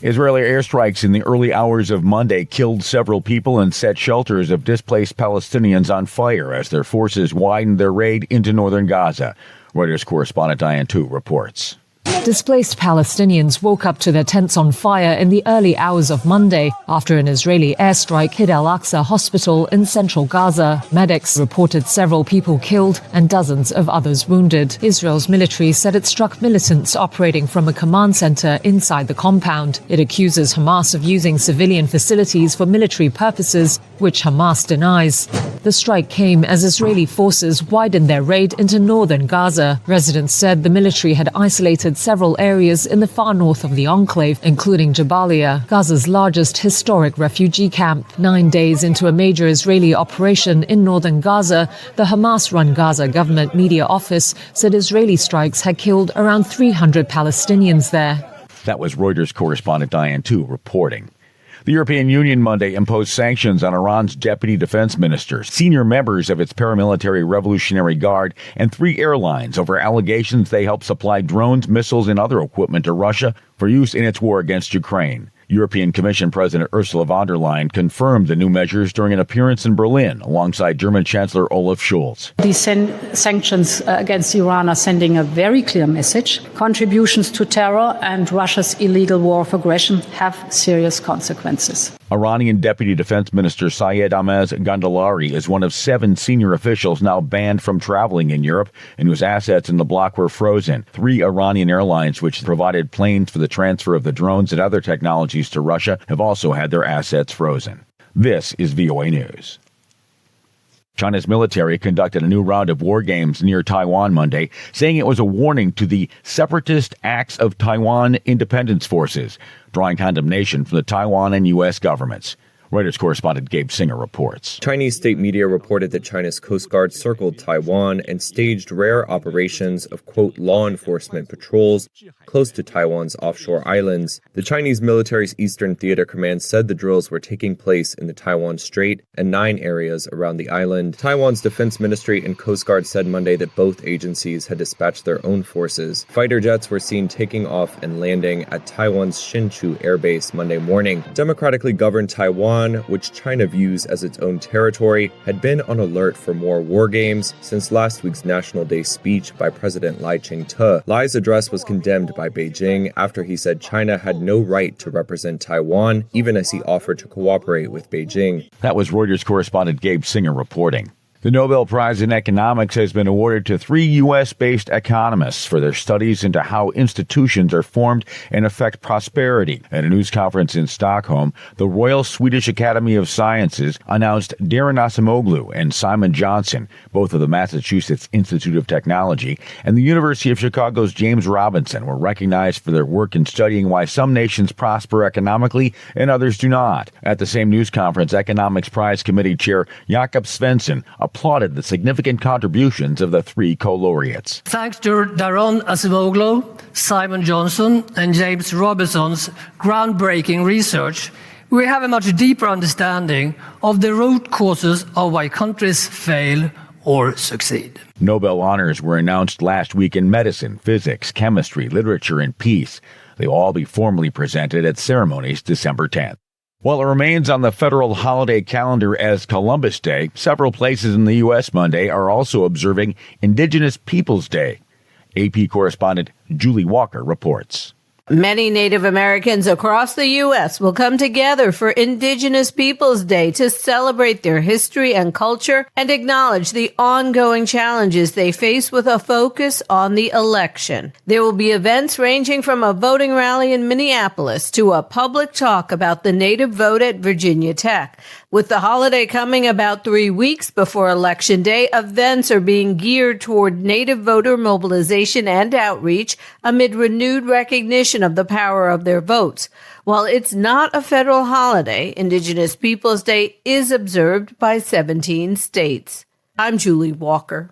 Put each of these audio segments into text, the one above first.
Israeli airstrikes in the early hours of Monday killed several people and set shelters of displaced Palestinians on fire as their forces widened their raid into northern Gaza. Reuters correspondent Diane Tu reports. Displaced Palestinians woke up to their tents on fire in the early hours of Monday after an Israeli airstrike hit Al-Aqsa Hospital in central Gaza. Medics reported several people killed and dozens of others wounded. Israel's military said it struck militants operating from a command center inside the compound. It accuses Hamas of using civilian facilities for military purposes, which Hamas denies. The strike came as Israeli forces widened their raid into northern Gaza. Residents said the military had isolated several areas in the far north of the enclave, including Jabalia, Gaza's largest historic refugee camp. 9 days into a major Israeli operation in northern Gaza, the Hamas-run Gaza government media office said Israeli strikes had killed around 300 Palestinians there. That was Reuters correspondent Diane Tu reporting. The European Union Monday imposed sanctions on Iran's deputy defense minister, senior members of its paramilitary Revolutionary Guard, and 3 airlines over allegations they helped supply drones, missiles, and other equipment to Russia for use in its war against Ukraine. European Commission President Ursula von der Leyen confirmed the new measures during an appearance in Berlin alongside German Chancellor Olaf Scholz. These sanctions against Iran are sending a very clear message. Contributions to terror and Russia's illegal war of aggression have serious consequences. Iranian Deputy Defense Minister Syed Ahmez Gandalari is one of 7 senior officials now banned from traveling in Europe and whose assets in the bloc were frozen. 3 Iranian airlines, which provided planes for the transfer of the drones and other technologies to Russia, have also had their assets frozen. This is VOA News. China's military conducted a new round of war games near Taiwan Monday, saying it was a warning to the separatist acts of Taiwan independence forces, drawing condemnation from the Taiwan and U.S. governments. Reuters correspondent Gabe Singer reports. Chinese state media reported that China's Coast Guard circled Taiwan and staged rare operations of, quote, law enforcement patrols close to Taiwan's offshore islands. The Chinese military's Eastern Theater Command said the drills were taking place in the Taiwan Strait and 9 areas around the island. Taiwan's Defense Ministry and Coast Guard said Monday that both agencies had dispatched their own forces. Fighter jets were seen taking off and landing at Taiwan's Hsinchu Air Base Monday morning. Democratically governed Taiwan, which China views as its own territory, had been on alert for more war games since last week's National Day speech by President Lai Ching-te. Lai's address was condemned by Beijing after he said China had no right to represent Taiwan, even as he offered to cooperate with Beijing. That was Reuters correspondent Gabe Singer reporting. The Nobel Prize in Economics has been awarded to 3 U.S.-based economists for their studies into how institutions are formed and affect prosperity. At a news conference in Stockholm, the Royal Swedish Academy of Sciences announced Darren Acemoglu and Simon Johnson, both of the Massachusetts Institute of Technology, and the University of Chicago's James Robinson were recognized for their work in studying why some nations prosper economically and others do not. At the same news conference, Economics Prize Committee Chair Jakob Svensson applauded the significant contributions of the 3 co-laureates. Thanks to Darren Acemoglu, Simon Johnson, and James Robinson's groundbreaking research, we have a much deeper understanding of the root causes of why countries fail or succeed. Nobel honors were announced last week in medicine, physics, chemistry, literature, and peace. They will all be formally presented at ceremonies December 10th. While it remains on the federal holiday calendar as Columbus Day, several places in the U.S. Monday are also observing Indigenous Peoples Day. AP correspondent Julie Walker reports. Many Native Americans across the U.S. will come together for Indigenous Peoples Day to celebrate their history and culture and acknowledge the ongoing challenges they face with a focus on the election. There will be events ranging from a voting rally in Minneapolis to a public talk about the native vote at Virginia Tech. With the holiday coming about 3 weeks before Election Day, events are being geared toward Native voter mobilization and outreach amid renewed recognition of the power of their votes. While it's not a federal holiday, Indigenous Peoples Day is observed by 17 states. I'm Julie Walker.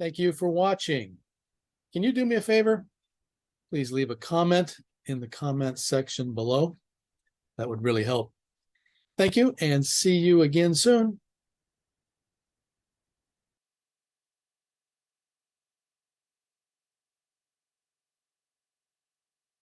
Thank you for watching. Can you do me a favor? Please leave a comment in the comment section below. That would really help. Thank you, and see you again soon.